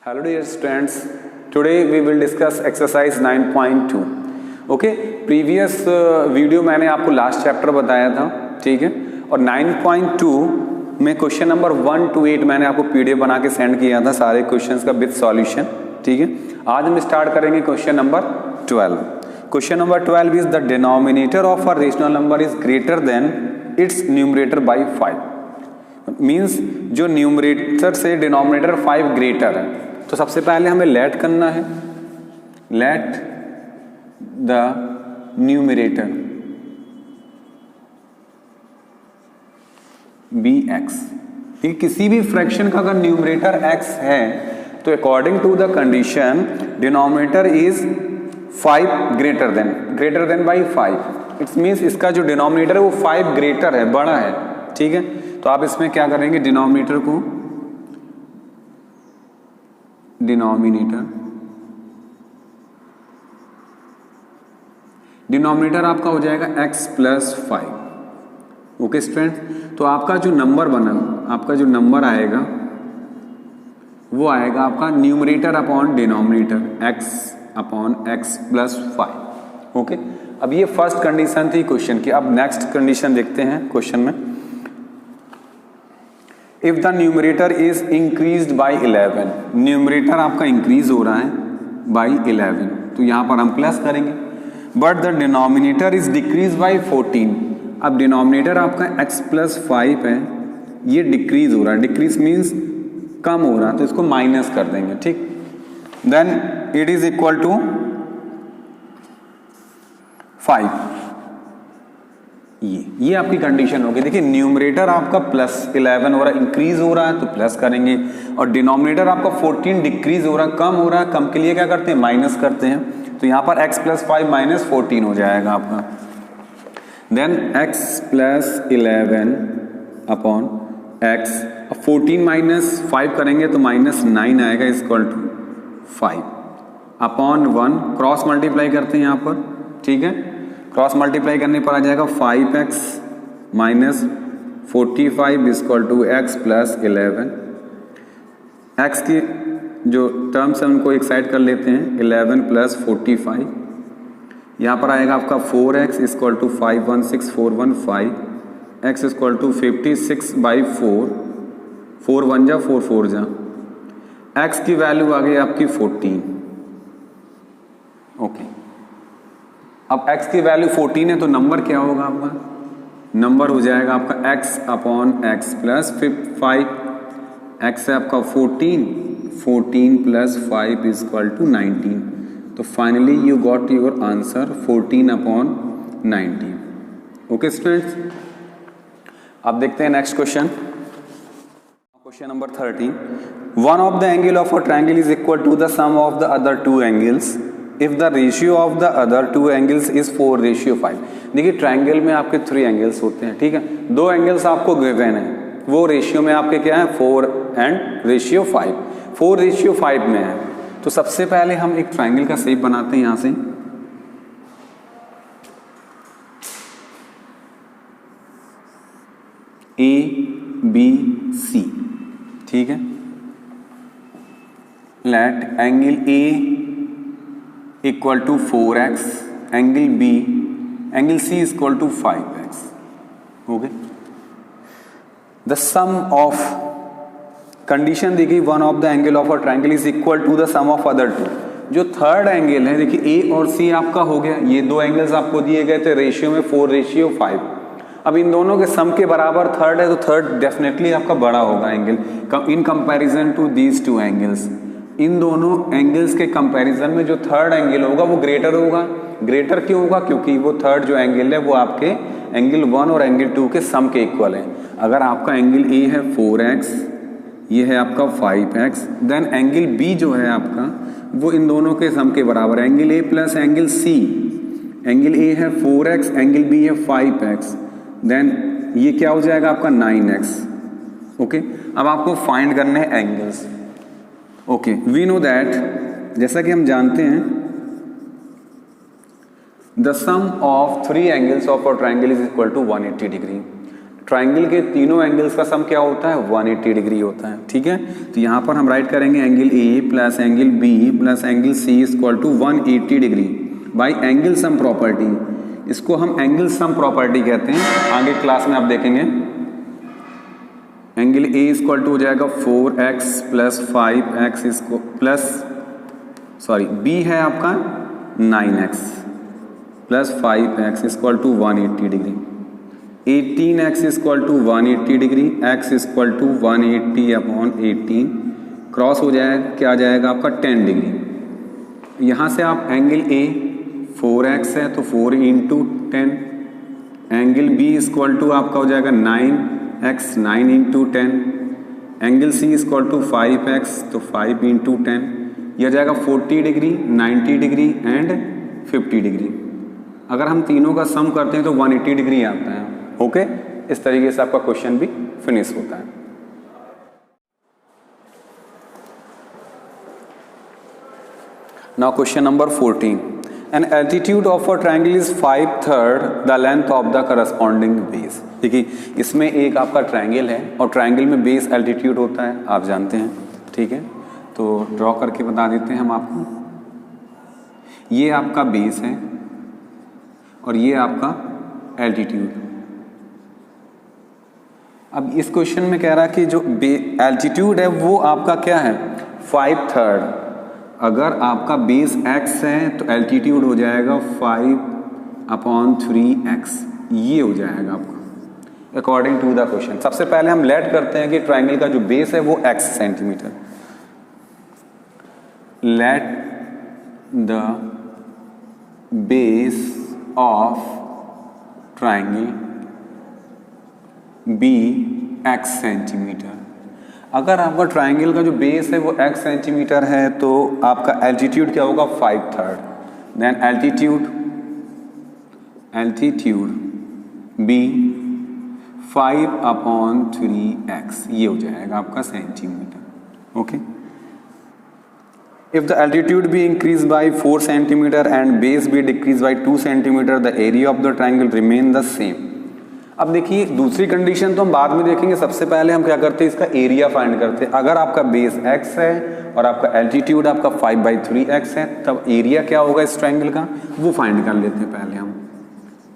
Hello dear students, today we will discuss exercise 9.2. Okay, previous video मैंने आपको last chapter बताया था, ठीक है, और 9.2 में क्वेश्चन नंबर 1 to 8 मैंने आपको पीडीएफ बना के सेंड किया था सारे क्वेश्चंस का विद सॉल्यूशन, ठीक है। आज हम स्टार्ट करेंगे question number 12. Question number 12 is the denominator of a rational number is greater than its numerator by 5. Means जो न्यूमरेटर से डिनोमिनेटर 5 ग्रेटर है, तो सबसे पहले हमें लेट करना है, let the numerator be x. ठीक है, किसी भी फ्रैक्शन का अगर न्यूमरेटर x है तो according to the condition denominator is 5 greater than by 5. It's means इसका जो डिनोमिनेटर है वो 5 ग्रेटर है, बड़ा है, ठीक है। तो आप इसमें क्या करेंगे, डिनोमिनेटर आपका हो जाएगा x प्लस 5. ओके स्टूडेंट, तो आपका जो नंबर बना, आपका जो नंबर आएगा वो आएगा आपका numerator upon denominator x upon x plus 5. Okay, अब ये फर्स्ट कंडीशन थी क्वेश्चन की. अब नेक्स्ट कंडीशन देखते हैं क्वेश्चन में. If the numerator is increased by 11, numerator आपका इंक्रीज हो रहा है बाई 11, तो यहां पर हम प्लस करेंगे. But the denominator is decrease by 14. अब डिनोमिनेटर आपका x प्लस 5 है, ये डिक्रीज हो रहा है, डिक्रीज मीन्स कम हो रहा है, तो इसको माइनस कर देंगे, ठीक. Then it is equal to 5. ये आपकी कंडीशन होगी. देखिए, न्यूमरेटर आपका प्लस 11 हो रहा है, इंक्रीज हो रहा है तो प्लस करेंगे, और डिनोमिनेटर आपका 14 डिक्रीज हो रहा है, कम हो रहा है, कम के लिए क्या करते हैं, माइनस करते हैं. तो यहां पर x प्लस 5 माइनस 14 हो जाएगा आपका. Then x plus 11 upon x, 14 minus 5 करेंगे तो माइनस 9 आएगा, equal to 5 upon 1. Cross multiply करते हैं यहाँ पर, ठीक है. क्रॉस मल्टीप्लाई करने पर आ जाएगा 5x minus 45 equal to x plus 11. x की जो टर्म्स हैं उनको एक साइड कर लेते हैं, 11 प्लस 45. यहाँ पर आएगा आपका 4x equal to 516415. x equal to 56 by 4, 4 1 जा 4 4 जा. x की वैल्यू आ गई आपकी 14. ओके, अब x की वैल्यू 14 है तो नंबर क्या होगा आपका, नंबर हो जाएगा आपका x upon x plus 5. x है आपका 14 प्लस 5 इज इक्वल टू 19. तो finally you got your answer 14 upon 19. Okay students, अब देखते हैं next question. Question number 13. One of the angle of a triangle is equal to the sum of the other two angles if the ratio of the other two angles is 4:5. देखिए, triangle में आपके 3 angles होते हैं, ठीक है. 2 angles आपको given है, वो रेशियो में आपके क्या है, 4 एंड रेशियो 5. 4:5 में है. तो सबसे पहले हम एक ट्रायंगल का शेप बनाते हैं यहां से. ABC, ठीक है. Let angle A equal to 4x, angle B, angle C equal to 5x. Okay, the sum of condition दी गई, one of the angle of a triangle is equal to the sum of other two. जो third angle है, देखिए A और C आपका हो गया, ये 2 एंगल्स आपको दिए गए थे रेशियो में 4:5. अब इन दोनों के सम के बराबर थर्ड है, तो थर्ड डेफिनेटली आपका बड़ा होगा angle in comparison to these 2 angles. इन दोनों एंगल्स के कंपैरिजन में जो थर्ड एंगल होगा वो ग्रेटर होगा. ग्रेटर क्यों होगा, क्योंकि वो थर्ड जो एंगल है वो आपके एंगल 1 और एंगल 2 के सम के इक्वल है. अगर आपका एंगल A है 4x, ये है आपका 5x, देन एंगल B जो है आपका वो इन दोनों के सम के बराबर है, angle A plus angle C. Angle A है 4x, एंगल B है 5x, देन ये क्या हो जाएगा आपका 9x. ओके, अब आपको फाइंड करने हैं angles. Okay, we know that, जैसा कि हम जानते हैं, the sum of 3 angles of a triangle is equal to 180 degree. Triangle के तीनों एंगल्स का सम क्या होता है 180 डिग्री होता है, ठीक है। तो यहाँ पर हम राइट करेंगे angle A plus angle B plus angle C is equal to 180 degree by angle sum property. इसको हम एंगल सम प्रॉपर्टी कहते हैं, आगे क्लास में आप देखेंगे। Angle A is equal to हो जाएगा 4x प्लस 5x इसको प्लस बी है आपका 9x plus 5x equal to 180 degree. 18x equal to 180 degree, x equal to 180 upon 18 cross हो जाएगा, क्या आ जाएगा आपका 10 डिग्री। यहाँ से आप एंगल ए 4x है तो 4 into 10, angle B equal to आपका हो जाएगा 9x 9 into 10, angle C equal to 5x तो 5 इंटू 10, यह जाएगा 40 डिग्री 90 डिग्री एंड 50 डिग्री। अगर हम तीनों का सम करते हैं तो 180 डिग्री आता है। ओके, इस तरीके से आपका क्वेश्चन भी फिनिश होता है। Now question number 14, an altitude of a triangle is 5/3 the length of the corresponding base. देखिए इसमें एक आपका ट्रायंगल है और ट्रायंगल में बेस एल्टीट्यूड होता है, आप जानते हैं, ठीक है। तो ड्रॉ करके बता देते हैं हम आपको। ये आपका बेस है और ये आपका एल्टीट्यूड। अब इस क्वेश्चन में कह रहा है कि जो एल्टीट्यूड है वो आपका क्या है 5/3। अगर आपका बेस x है तो एल्टीट्यूड हो जाएगा 5/3x, ये हो जाएगा आपका अकॉर्डिंग टू द क्वेश्चन। सबसे पहले हम लेट करते हैं कि ट्रायंगल का जो बेस है वो x centimetre. Let the base of triangle be x centimetre. अगर आपका ट्रायंगल का जो बेस है वो x सेंटीमीटर है तो आपका एल्टीट्यूड क्या होगा 5/3। देन एल्टीट्यूड बी 5/3x, ये हो जाएगा आपका centimetre. Okay, if the altitude be increased by 4 centimeter and base be decreased by 2 centimeter, the area of the triangle remain the same। अब देखिए दूसरी कंडीशन तो हम बाद में देखेंगे, सबसे पहले हम क्या करते हैं इसका एरिया फाइंड करते हैं। अगर आपका बेस x है और आपका एल्टीट्यूड आपका 5/3x है तब एरिया क्या होगा इस ट्रायंगल का वो फाइंड कर लेते हैं पहले हम।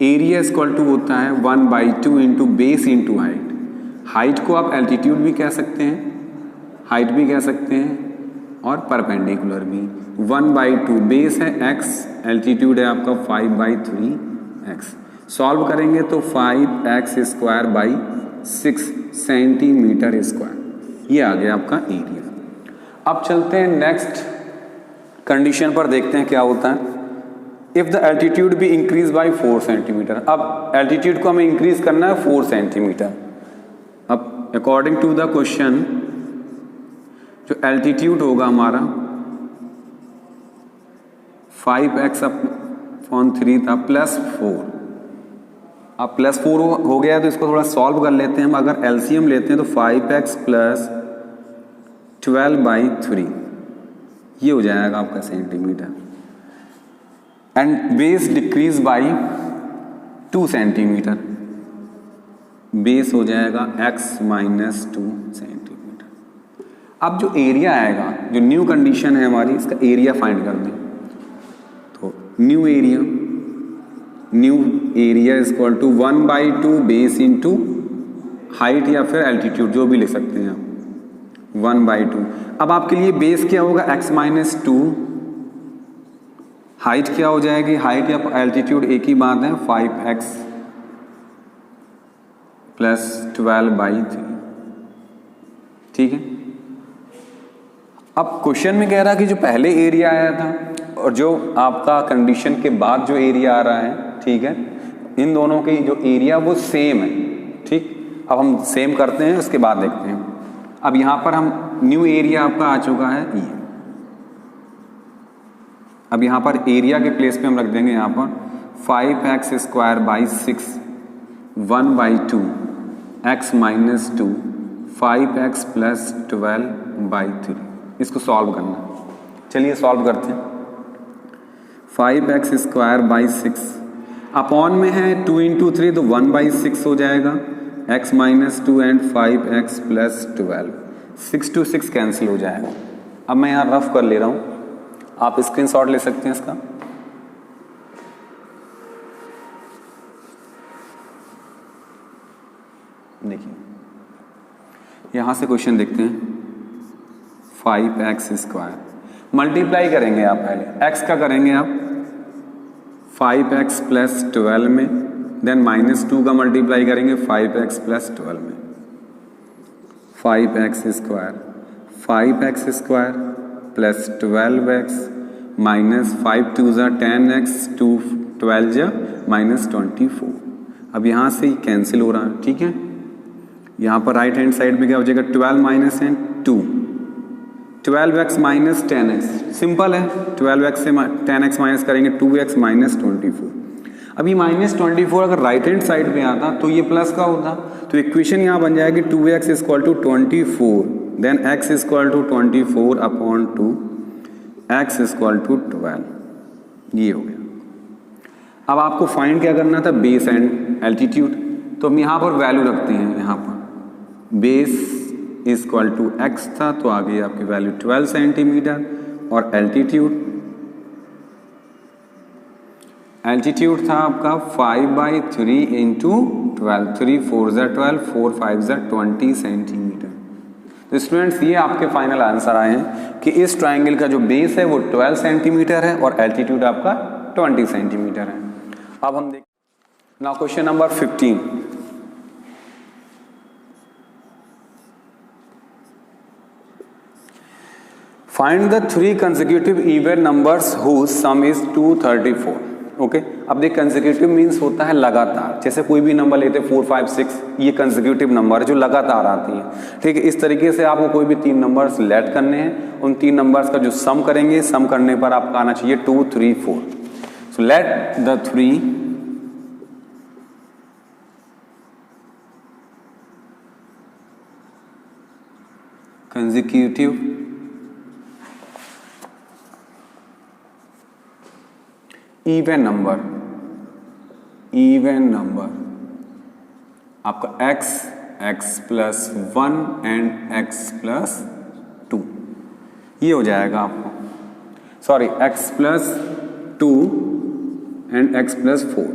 एरिया इक्वल टू होता है 1/2 into base into height. Height को आप एल्टीट्यूड भी कह सकते हैं, हाइट भी कह सकते हैं और परपेंडिकुलर भी। 1/2 बेस है x, एल्टीट्यूड है आपका 5/3x। सॉल्व करेंगे तो 5x² / 6 सेंटीमीटर स्क्वायर, ये आ गया आपका एरिया। अब चलते हैं नेक्स्ट कंडीशन पर, देखते हैं क्या होता है। इफ द एल्टीट्यूड भी इंक्रीज बाय 4 सेंटीमीटर। अब एल्टीट्यूड को हमें इंक्रीज करना है 4 सेंटीमीटर। अब अकॉर्डिंग टू द क्वेश्चन जो एल्टीट्यूड होगा हमारा 5x/3 था +4। अब +4 हो गया तो इसको थोड़ा सॉल्व कर लेते हैं हम। अगर एलसीएम लेते हैं तो 5x + 12/3, ये हो जाएगा आपका centimetre. And base decrease by 2 centimetre, base हो जाएगा x - 2 सेंटीमीटर। अब जो एरिया आएगा, जो न्यू कंडीशन है हमारी, इसका एरिया फाइंड कर दें। तो new area equal to 1/2 base into height या फिर एल्टीट्यूड, जो भी ले सकते हैं आप, 1/2। अब आपके लिए बेस क्या होगा x - 2, हाइट क्या हो जाएगी, हाइट या एल्टीट्यूड एक ही बात है, 5x + 12/3, ठीक है। अब क्वेश्चन में कह रहा है कि जो पहले एरिया आया था और जो आपका कंडीशन के बाद जो एरिया आ रहा है, ठीक है, इन दोनों की जो एरिया वो सेम है, ठीक। अब हम सेम करते हैं, उसके बाद देखते हैं। अब यहाँ पर हम न्यू एरिया आपका आ चुका है ये। अब यहाँ पर एरिया के प्लेस पे हम रख देंगे यहाँ पर 5x² / 6 1/2 x - 2 5x + 12/3। इसको सॉल्व करना, चलिए सॉल्व करते हैं। 5x² / 6 अपॉन में है 2 × 3 तो 1/6 हो जाएगा, x minus 2 and 5x plus 12, 6 to 6 cancel हो जाएगा। अब मैं यहाँ रफ कर ले रहा हूँ, आप स्क्रीनशॉट ले सकते हैं इसका। देखिए यहाँ से क्वेश्चन देखते हैं, 5x स्क्वायर मल्टीप्लाई करेंगे आप, पहले x का करेंगे आप 5x प्लस 12 में, देन माइनस 2 का मल्टीप्लाई करेंगे 5x प्लस 12 में, 5x square 5x square plus 12x minus 5 2 ज़ा 10x 2 12 ज़ा माइनस 24। अब यहाँ से ही कैंसिल हो रहा है, ठीक है। यहाँ पर राइट हैंड साइड में क्या हो जाएगा, 12 minus and 2, 12x minus 10x, simple है, 12x से 10x माइनस करेंगे 2x माइनस 24। अभी माइनस 24 अगर राइट हैंड साइड में आता तो ये प्लस का होता, तो इक्वेशन यहाँ बन जाएगी 2x equal to 24, then x equal to 24 upon 2, x equal to 12, ये हो गया। अब आपको फाइंड क्या करना था, बेस एंड एल्टीट्यूड, तो हम यहाँ पर वैल्यू रखते हैं, यहाँ पर बेस इक्वल टू x था तो आ गई आपकी वैल्यू 12 सेंटीमीटर, और एल्टीट्यूड था आपका 5/3 इंटू 12, 3 4 ज़ा 12, 4 5 ज़ा 20 सेंटीमीटर। तो स्टूडेंट्स ये आपके फाइनल आंसर आए हैं कि इस ट्राइंगल का जो बेस है वो 12 सेंटीमीटर है और एल्टीट्यूड आपका 20 सेंटीमीटर है। अब हम देख now question number 15। Find the 3 consecutive even numbers whose sum is 234। Okay, अब देख कंसेक्यूटिव मीन्स होता है लगातार, जैसे कोई भी नंबर लेते 4 5 6, ये कंसेक्यूटिव नंबर जो लगातार आती हैं, ठीक है। इस तरीके से आपको कोई भी 3 नंबर्स लेट करने हैं, उन 3 नंबर्स का जो सम करेंगे, सम करने पर आपका आना चाहिए 2 3 4। So let the 3 consecutive even number आपका x, x plus 1 and x plus 2, ये हो जाएगा आपको, sorry x plus 2 and x plus 4।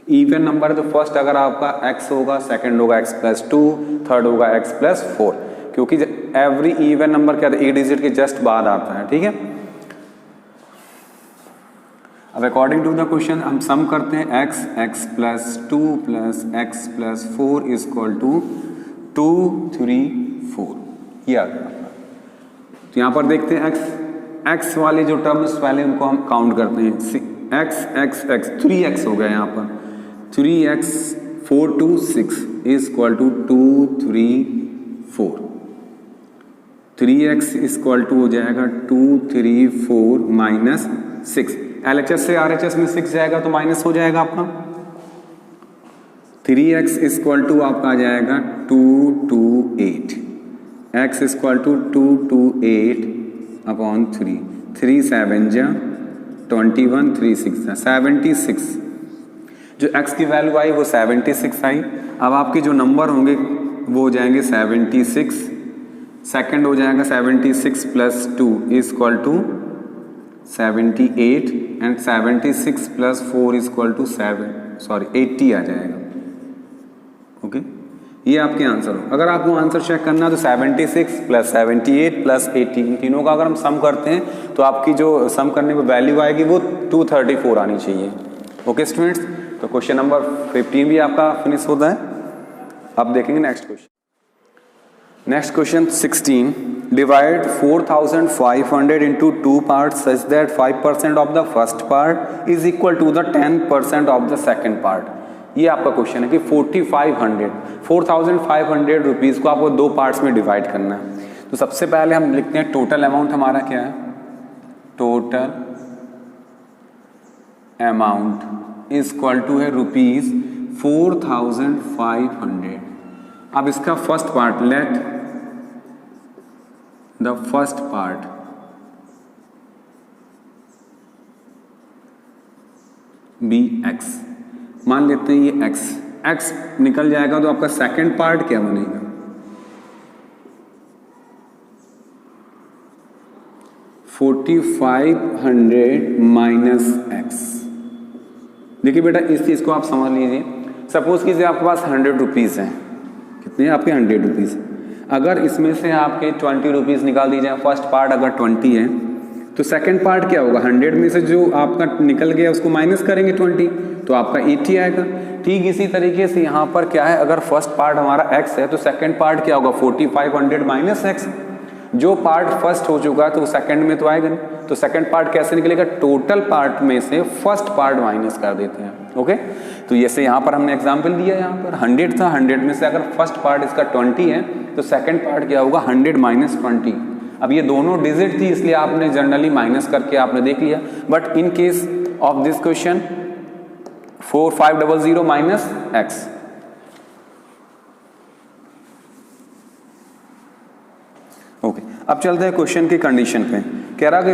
Even number तो फर्स्ट अगर आपका x होगा, सेकंड होगा x प्लस 2, थर्ड होगा x प्लस 4, क्योंकि एवरी इवन नंबर क्या था, 8 डिजिट के जस्ट बाद आता है, ठीक है। अब अकॉर्डिंग टू द क्वेश्चन हम सम करते हैं, x, x plus 2 plus x plus 4 is equal to 2 3 4, ये आ गया। तो यहाँ पर देखते हैं x वाले जो टर्म्स पहले उनको हम काउंट करते हैं, x x x 3x हो गया यहाँ पर, 3x 4 2 6 is equal to 2 3 4, 3x is equal to हो जाएगा 2 3 4 माइनस 6, LHS से RHS में 6 जाएगा तो माइनस हो जाएगा आपका, 3x इक्वल टू आपका आ जाएगा 2 2 8, x इक्वल टू 2 2 8 अपॉन 3, 3 7 जा 21, 3 6 जा 76, जो x की वैल्यू आई वो 76 आई। अब आपके जो नंबर होंगे वो हो जाएंगे 76, सेकंड हो जाएगा 76 plus 2 is equal to 78 and 76 plus 4 is equal to 80 आ जाएगा। ओके, ये आपके आंसर हो। अगर आपको आंसर चेक करना है तो 76 प्लस 78 प्लस 80, इन तीनों का अगर हम सम करते हैं तो आपकी जो सम करने पर वैल्यू आएगी वो 234 आनी चाहिए। ओके स्टूडेंट्स, तो क्वेश्चन नंबर 15 भी आपका फिनिश होता है। अब देखेंगे next question. Next question 16, divide 4500 into 2 parts such that 5% of the first part is equal to the 10% of the second part। ये आपका क्वेश्चन है कि 4500 रुपीज़ को आपको 2 पार्ट्स में डिवाइड करना है। तो सबसे पहले हम लिखते हैं टोटल अमाउंट हमारा क्या है, total amount is equal to है रुपीज़ 4500। अब इसका first part, let the first part be x, मान लेते हैं ये x, x निकल जाएगा तो आपका सेकंड पार्ट क्या बनेगा? 4500 माइनस x। देखिए बेटा इस चीज को आप समझ लीजिए। सपोज कीजिए आपके पास 100 रुपीज़ हैं। कितने हैं आपके? 100 रुपीज़। अगर इसमें से आपके 20 रुपीज़ निकाल दीजिए, फर्स्ट पार्ट अगर 20 है तो सेकंड पार्ट क्या होगा? 100 में से जो आपका निकल गया उसको माइनस करेंगे 20, तो आपका 80 आएगा। ठीक इसी तरीके से यहाँ पर क्या है, अगर फर्स्ट पार्ट हमारा x है तो सेकंड पार्ट क्या होगा? 4500 माइनस x। जो पार्ट फर्स्ट हो चुका है तो सेकंड में तो आएगा नहीं, तो सेकंड पार्ट कैसे निकलेगा? टोटल पार्ट में से फर्स्ट पार्ट माइनस कर देते हैं। ओके, तो जैसे यहाँ पर हमने एग्जांपल दिया, यहाँ पर 100 था, 100 में से अगर फर्स्ट पार्ट इसका 20 है तो सेकंड पार्ट क्या होगा? 100 माइनस 20। अब ये दोनों डिजिट थी इसलिए आपने जनरली माइनस करके आपने देख लिया, but in case of this question 4500 minus x। Okay, अब चलते हैं क्वेश्चन की कंडीशन पे। कह रहा कि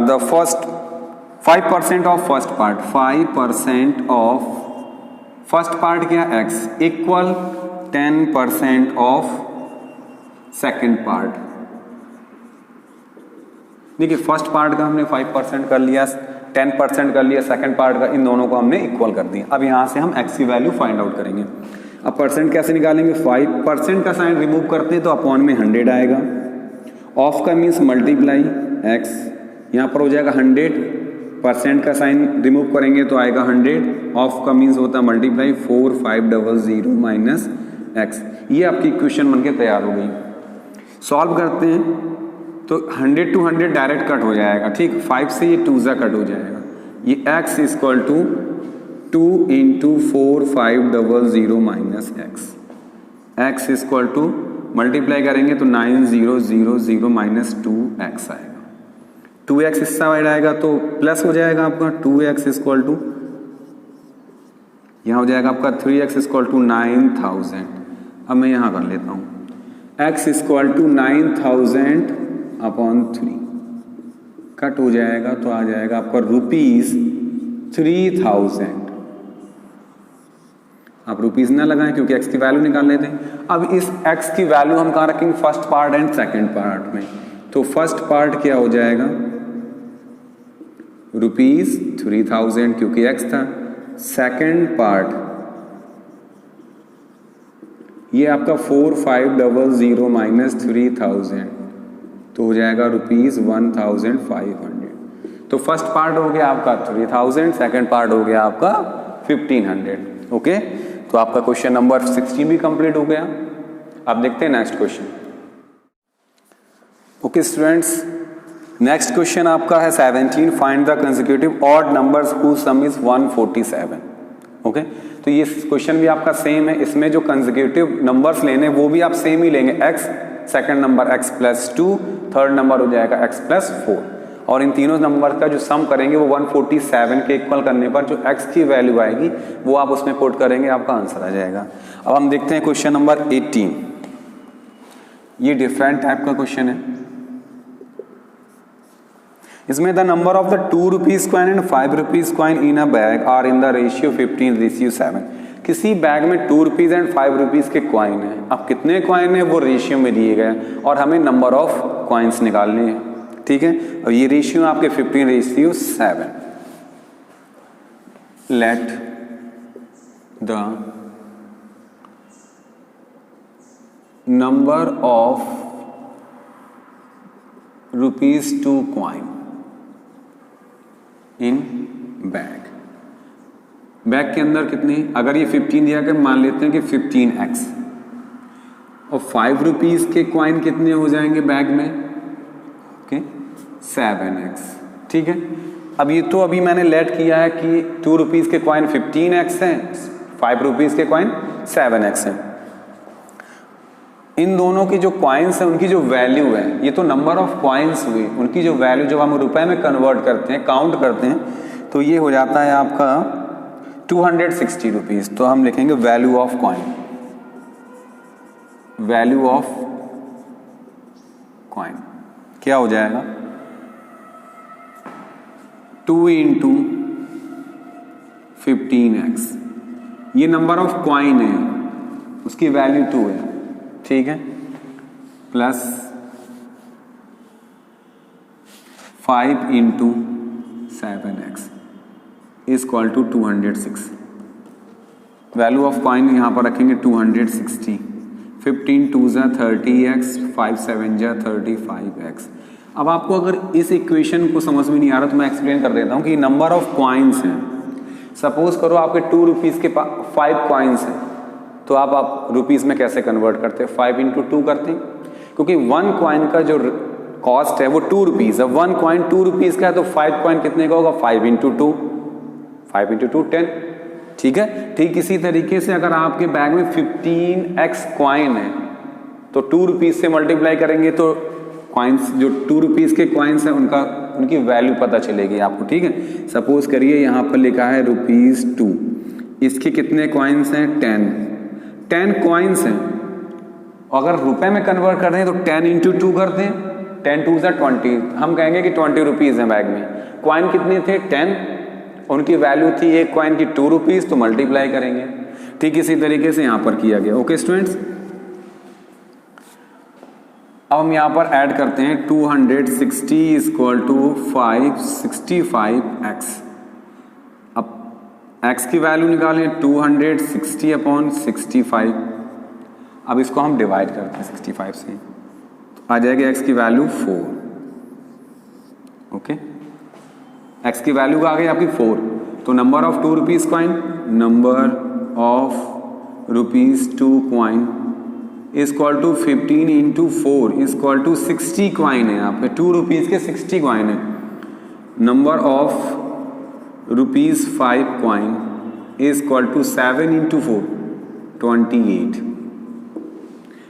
the first 5% of first part, 5% of first part क्या? x equal 10% of second part. देखिए फर्स्ट पार्ट का हमने 5% कर लिया, 10% कर लिया सेकंड पार्ट का, इन दोनों को हमने इक्वल कर दिया। अब यहां से हम x की वैल्यू फाइंड आउट करेंगे। अब परसेंट कैसे निकालेंगे? 5% का साइन रिमूव करते हैं तो अपॉन में 100 आएगा। ऑफ का मीन्स मल्टीप्लाई x, यहाँ पर हो जाएगा 100%, का साइन रिमूव करेंगे तो आएगा 100। ऑफ का मीन्स होता है मल्टीप्लाई, 4500 माइनस x। ये आपकी इक्वेशन बनके तैयार हो गई। सॉल्व करते हैं तो 100 to 100 डायरेक्ट कट हो जाएगा। ठीक, 5 से ये 2 सा कट हो जाएगा। ये x equal to 2 into 4500 minus x equal to multiply करेंगे तो 9000 माइनस 2x आएगा। 2x इस साइड आएगा तो प्लस हो जाएगा आपका 2x इक्वल टू, यहाँ हो जाएगा आपका 3x इक्वल टू 9000। अब मैं यहाँ कर लेता हूँ x equal to 9000 upon 3, cut हो जाएगा तो आ जाएगा आपका ₹3000। आप रुपीज ना लगाएं क्योंकि x की वैल्यू निकाल लेते हैं। अब इस x की वैल्यू हम कहाँ रखेंगे? First part and second part में। तो फर्स्ट पार्ट क्या हो जाएगा? ₹3000 क्योंकि x था। सेकंड पार्ट ये आपका 4500 माइनस 3000 तो हो जाएगा ₹1500। तो फर्स्ट पार्ट हो गया आपका 3000, सेकंड पार्ट हो गया आपका 1500। ओके, तो आपका क्वेश्चन नंबर 16 भी कंप्लीट हो गया। अब देखते हैं next question. Okay students, next question आपका है 17, find the consecutive odd numbers whose sum is 147। Okay, तो ये क्वेश्चन भी आपका सेम है। इसमें जो कंसेक्यूटिव नंबर्स लेने वो भी आप सेम ही लेंगे, x, second number x plus 2, third number हो जाएगा x प्लस 4, और इन तीनों नंबर का जो सम करेंगे वो 147 के इक्वल करने पर जो x की वैल्यू आएगी वो आप उसमें पुट करेंगे, आपका आंसर आ जाएगा। अब हम देखते हैं क्वेश्चन नंबर 18। ये डिफरेंट टाइप का क्वेश्चन है। इसमें the number of the 2 rupees coin and 5 rupees coin in a bag are in the ratio 15:7। किसी बैग में 2 रुपीज एंड 5 रुपीज के कॉइन है। अब कितने कॉइन है वो रेशियो में दिए गए और हमें नंबर ऑफ कॉइन्स निकालने हैं। ठीक है, और ये रेशियो आपके 15:7। Let the number of ₹2 coin in bag. Bag के अंदर कितने, अगर ये 15 दिया कर मान लेते हैं कि 15x, और 5 रुपीज के कॉइन कितने हो जाएंगे बैग में? Okay, 7x। ठीक है, अब ये तो अभी मैंने लेट किया है कि 2 रुपीज के कॉइन 15x हैं, 5 रुपीज के कॉइन 7x हैं। इन दोनों की जो कॉइन्स है उनकी जो वैल्यू है, ये तो नंबर ऑफ कॉइन्स हुई, उनकी जो वैल्यू जब हम रुपए में कन्वर्ट करते हैं, काउंट करते हैं, तो ये हो जाता है आपका 260 रुपीज। तो हम लिखेंगे value of coin, value of coin क्या हो जाएगा? 2 × 15x ये नंबर ऑफ कॉइन है, उसकी वैल्यू 2 है, ठीक है, plus 5 into 7x is equal to 206। Value of coin यहाँ पर रखेंगे 260। 15 2 ज़ा 30x, 5 7 ज़ा 35x। अब आपको अगर इस इक्वेशन को समझ में नहीं आ रहा तो मैं एक्सप्लेन कर देता हूँ कि नंबर ऑफ कॉइन्स हैं। सपोज करो आपके 2 रुपीज़ के 5 कॉइन्स हैं, तो आप रुपीज़ में कैसे कन्वर्ट करते हैं? 5 इंटू 2 करते हैं, क्योंकि 1 कॉइन का जो कॉस्ट है वो 2 रुपीज़ है। 1 कॉइन 2 रुपीज़ का है, तो 5 कॉइन कितने का होगा? 5 इंटू 2, 5 इंटू 2 10, ठीक है। ठीक इसी तरीके से अगर आपके बैग में 15x कॉइन है तो 2 रुपीज़ से मल्टीप्लाई करेंगे तो कॉइन्स जो 2 रुपीज़ के कॉइन्स हैं उनकी वैल्यू पता चलेगी आपको, ठीक है। सपोज करिए यहाँ पर लिखा है ₹2, इसके कितने कॉइन्स हैं? 10 कॉइन्स हैं। अगर रुपए में कन्वर्ट कर रहे हैं तो 10 इंटू 2 करते हैं, 10 2 ज़ा 20, हम कहेंगे कि 20 रुपीज़ हैं बैग में। कॉइन कितने थे? 10, उनकी वैल्यू थी एक कॉइन की 2 रुपीज़, तो मल्टीप्लाई करेंगे। ठीक इसी तरीके से यहाँ पर किया गया। ओके स्टूडेंट्स, अब हम यहाँ पर ऐड करते हैं 260 इज इक्वल टू 565x। अब x की वैल्यू निकालें 260 अपॉन 65। अब इसको हम डिवाइड करते हैं 65 से, तो आ जाएगी x की वैल्यू 4। ओके, x की वैल्यू आ गई आपकी 4। तो number of 2 rupees coin, number of ₹2 coin is equal to 15 into 4 is equal to 60 coin है। यहाँ पे 2 रुपीज़ के 60 कॉइन है। Number of ₹5 coin is equal to 7 into 4 28।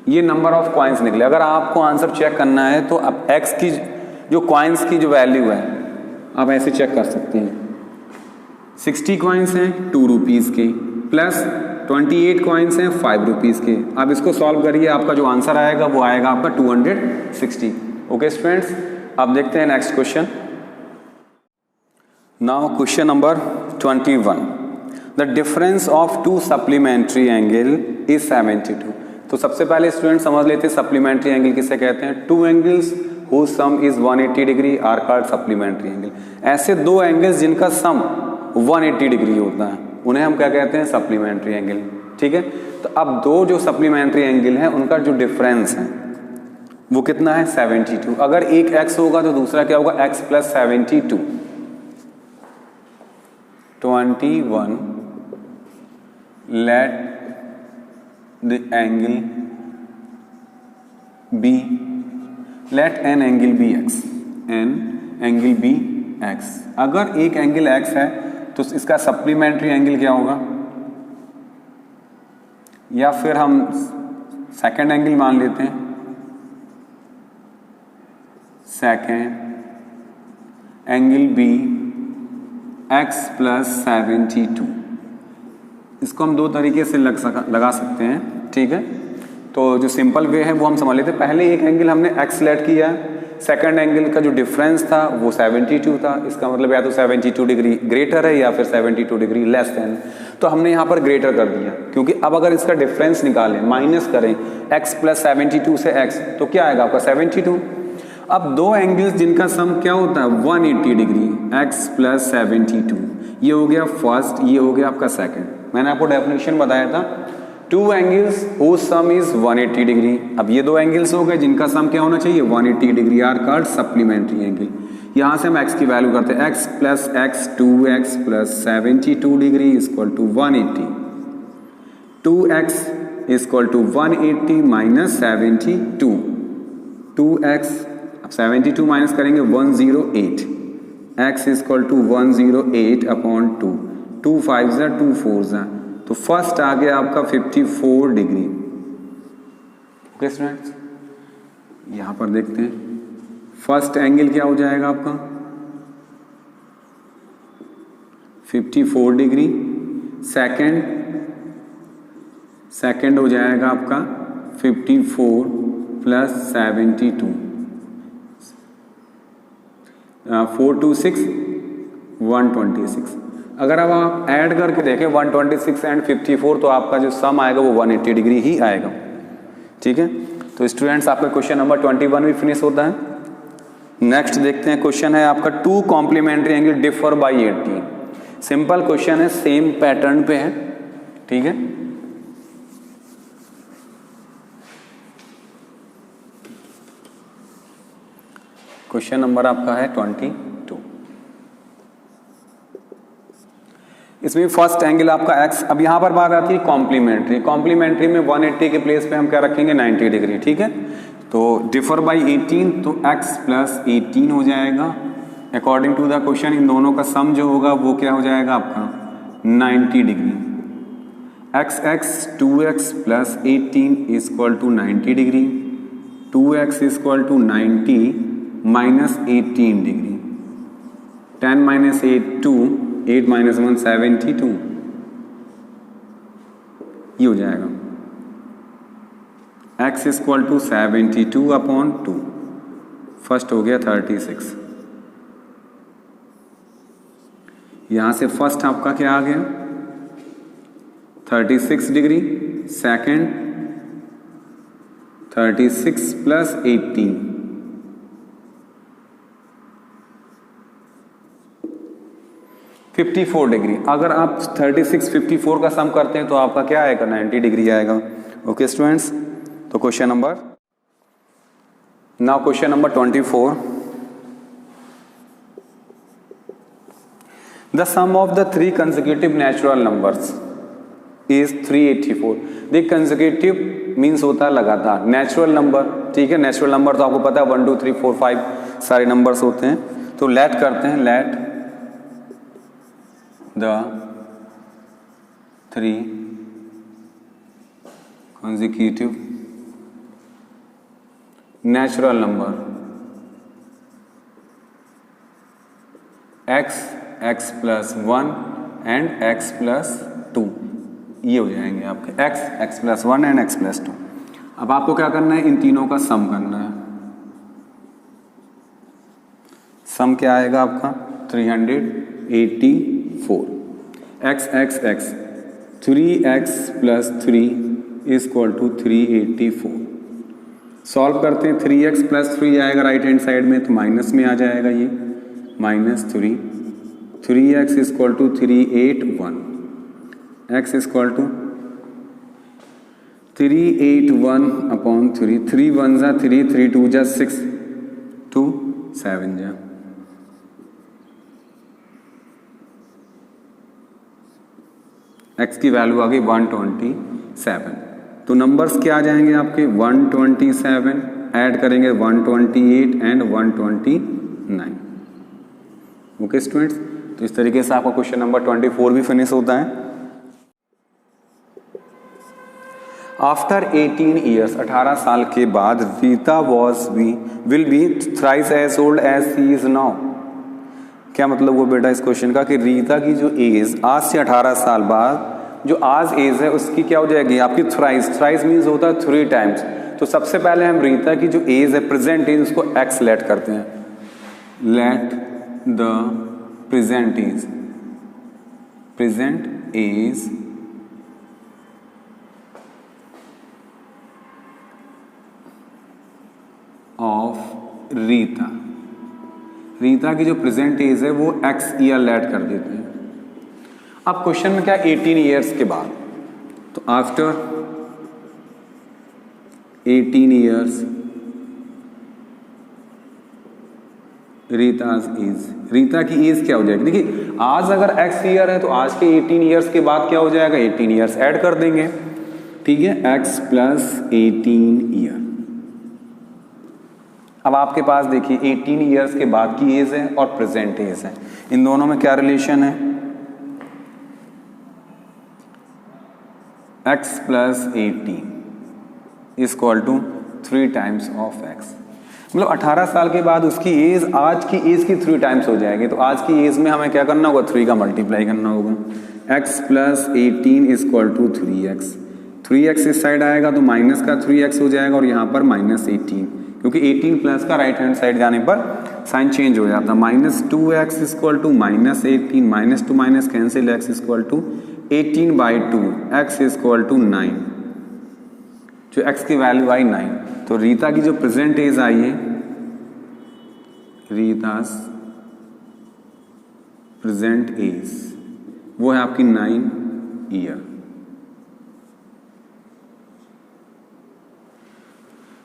ये नंबर ऑफ कॉइन्स निकले। अगर आपको आंसर चेक करना है तो अब x की जो कॉइन्स की जो वैल्यू है आप ऐसे चेक कर सकते हैं। 60 कॉइन्स हैं 2 रुपीज़ के, प्लस 28 कॉइन्स हैं 5 रुपीज़ के। अब इसको सॉल्व करिए, आपका जो आंसर आएगा वो आएगा आपका 260। ओके स्टूडेंट्स, अब देखते हैं next question. Now question number 21, the difference of 2 supplementary angle is 72। तो सबसे पहले स्टूडेंट समझ लेते हैं सप्लीमेंट्री एंगल किसे कहते हैं। 2 angles whose sum is 180 degree are called supplementary angle. ऐसे 2 एंगल्स जिनका सम 180 डिग्री होता है उन्हें हम क्या कहते हैं? सप्लीमेंट्री एंगल, ठीक है। तो अब 2 जो सप्लीमेंट्री एंगल हैं उनका जो डिफरेंस है वो कितना है? 72। अगर एक x होगा तो दूसरा क्या होगा? x plus 72। 21 let the angle be, let an angle be x, an angle be x। अगर एक एंगल x है तो इसका सप्लीमेंट्री एंगल क्या होगा? या फिर हम सेकंड एंगल मान लेते हैं, second angle be x plus 72। इसको हम 2 तरीके से लगा सकते हैं, ठीक है। तो जो सिंपल वे है वो हम समझ लेते हैं। पहले एक एंगल हमने x सेलेक्ट किया है, सेकंड एंगल का जो डिफरेंस था वो 72 था। इसका मतलब या तो 72 डिग्री ग्रेटर है या फिर 72 डिग्री लेस देन। तो हमने यहाँ पर ग्रेटर कर दिया, क्योंकि अब अगर इसका डिफरेंस निकालें, माइनस करें x प्लस 72 से x, तो क्या आएगा आपका? 72। अब 2 एंगल्स जिनका सम क्या होता है? 180 डिग्री, x प्लस 72। ये हो गया फर्स्ट, ये हो गया आपका सेकंड। मैंने आपको डेफिनेशन बताया था 2 angles whose sum is 180 degree. अब ये 2 एंगल्स हो गए जिनका सम क्या होना चाहिए? 180 degree are called supplementary angle. यहाँ से हम x की वैल्यू करते हैं, x plus x 2x plus 72 degree is equal to 180। 2x is equal to 180 minus 72। 2x, अब 72 माइनस करेंगे 108। x is equal to 108 upon 2। 2 5 ज़ा 2 4 ज़ा, तो फर्स्ट आ गया आपका 54 डिग्री। ओके स्टूडेंट्स, यहां पर देखते हैं फर्स्ट एंगल क्या हो जाएगा आपका? 54 डिग्री। सेकंड हो जाएगा आपका 54 प्लस 72। 4 2 6 126। अगर अब आप ऐड करके देखें 126 एंड 54 तो आपका जो सम आएगा वो 180 डिग्री ही आएगा। ठीक है, तो स्टूडेंट्स आपका क्वेश्चन नंबर 21 भी फिनिश होता है। नेक्स्ट देखते हैं, क्वेश्चन है आपका 2 complementary angle differ by 18। Simple question है, सेम पैटर्न पे है। ठीक है, क्वेश्चन नंबर आपका है 22। इसमें फर्स्ट एंगल आपका x, अब यहां पर बात आती है कॉम्प्लीमेंट्री। कॉम्प्लीमेंट्री में 180 के प्लेस पे हम क्या रखेंगे 90 डिग्री। ठीक है, तो डिफर बाई 18 तो x प्लस 18 हो जाएगा। अकॉर्डिंग टू द क्वेश्चन इन दोनों का सम जो होगा वो क्या हो जाएगा आपका 90 degree. x 2x plus 18 is equal to 90 degree. 2x is equal to 90 minus 18 degree. 10 minus 8 2, 8 minus 1 72, ये हो जाएगा x is equal to 72 upon 2। First हो गया 36। यहां से फर्स्ट आपका क्या आ गया 36 डिग्री, सेकेंड 36 प्लस 18 54 डिग्री। अगर आप 36 54 का सम करते हैं तो आपका क्या आएगा 90 डिग्री आएगा। ओके स्टूडेंट्स, तो question number now question number 24। The sum of the 3 consecutive natural numbers is 384। देख कंसेक्यूटिव मीन्स होता है लगातार, नेचुरल नंबर। ठीक है, नेचुरल नंबर तो आपको पता है 1 2 3 4 5 सारे नंबर्स होते हैं। तो लेट करते हैं, late the 3 consecutive natural number x plus 1 and x plus 2, ये हो जाएंगे आपके x plus 1 and x plus 2। अब आपको क्या करना है, इन तीनों का सम करना है। सम क्या आएगा आपका 384। x 3x plus 3 is equal to 384। Solve करते हैं, 3x प्लस 3 आएगा राइट हैंड साइड में तो माइनस में आ जाएगा, ये -3। 3x is equal to 381। x is equal to 381 upon 3। 3 1 जा 3, 3 2 जा 6, 2 7 जा। x की वैल्यू आ गई 127। तो नंबर्स क्या आ जाएंगे आपके 127, ऐड करेंगे 128 एंड 129। ओके स्टूडेंट्स, तो इस तरीके से आपका क्वेश्चन नंबर 24 भी फिनिश होता है। आफ्टर 18 ईयर्स, 18 साल के बाद, Rita will be thrice as old as she is now. क्या मतलब वो बेटा इस क्वेश्चन का कि रीता की जो एज आज से 18 साल बाद जो आज एज है उसकी क्या हो जाएगी आपकी थ्राइस। थ्राइस मीन्स होता है 3 टाइम्स। तो सबसे पहले हम रीता की जो एज है प्रेजेंट एज उसको एक्स लेट करते हैं। Let the present age of Rita. Rita की जो प्रेजेंट एज है वो एक्स ईयर लेट कर देते हैं। अब क्वेश्चन में क्या 18 ईयर्स के बाद, तो after 18 years Rita's as, Rita की एज क्या हो जाएगी। देखिए आज अगर एक्स ईयर है तो आज के 18 ईयर्स के बाद क्या हो जाएगा 18 ईयर्स ऐड कर देंगे। ठीक है, एक्स प्लस 18 ईयर। अब आपके पास देखिए 18 ईयर्स के बाद की एज है और प्रेजेंट एज है, इन दोनों में क्या रिलेशन है, x plus 18 is equal to 3 times of x। मतलब 18 साल के बाद उसकी एज आज की एज की 3 टाइम्स हो जाएगी। तो आज की एज में हमें क्या करना होगा 3 का मल्टीप्लाई करना होगा। x plus 18 is equal to 3x। 3x इस साइड आएगा तो माइनस का 3x हो जाएगा और यहाँ पर -18 क्योंकि 18 प्लस का राइट हैंड साइड जाने पर साइन चेंज हो जाता। -2x equal to -18, minus to minus cancel, x equal to 18/2, x equal to 9, जो x की वैल्यू आई 9। तो रीता की जो प्रेजेंट एज आई है, रीतास प्रेजेंट एज, वो है आपकी 9 ईयर।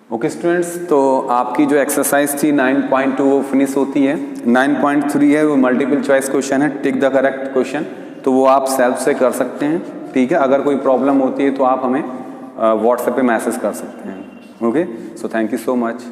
ओके स्टूडेंट्स, तो आपकी जो एक्सरसाइज थी 9.2 वो फिनिश होती है। 9.3 है वो मल्टीपल चॉइस क्वेश्चन है, टिक द करेक्ट क्वेश्चन, तो वो आप सेल्फ से कर सकते हैं। ठीक है, अगर कोई प्रॉब्लम होती है तो आप हमें व्हाट्सएप पे मैसेज कर सकते हैं। Okay, so thank you so much.